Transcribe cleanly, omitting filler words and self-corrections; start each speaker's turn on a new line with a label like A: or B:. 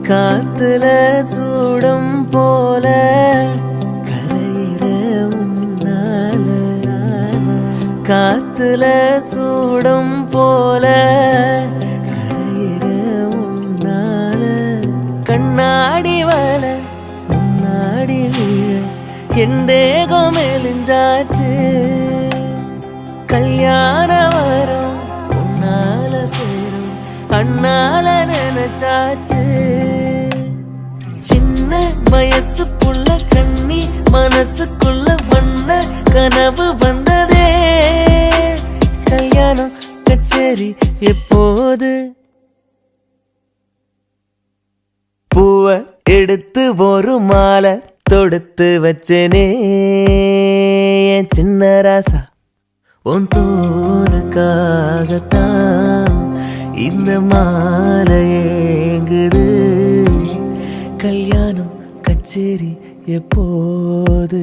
A: காத்துல சூடம் போல கரையிற உன்னால, காத்துல சூடம் போல கரையிற உன்னால, கண்ணாடி வல முன்னாடி விழ என் தேகம் மெலிஞ்சாச்சு, கல்யாண வரும் உன்னால பேரும் அண்ணால நினைச்சாச்சு. சின்ன வயசுக்குள்ள கண்ணி மனசுக்குள்ள வண்ண கனவு வந்ததே, கல்யாணம் கச்சேரி எப்போது? பூவ எடுத்து ஒரு மாலை தொடுத்து வச்சனே என் சின்ன ராசா, உன் தோலுக்காகத்தான் இந்த மாலை ஏங்குது, கல்யாணம் கச்சேரி எப்போது?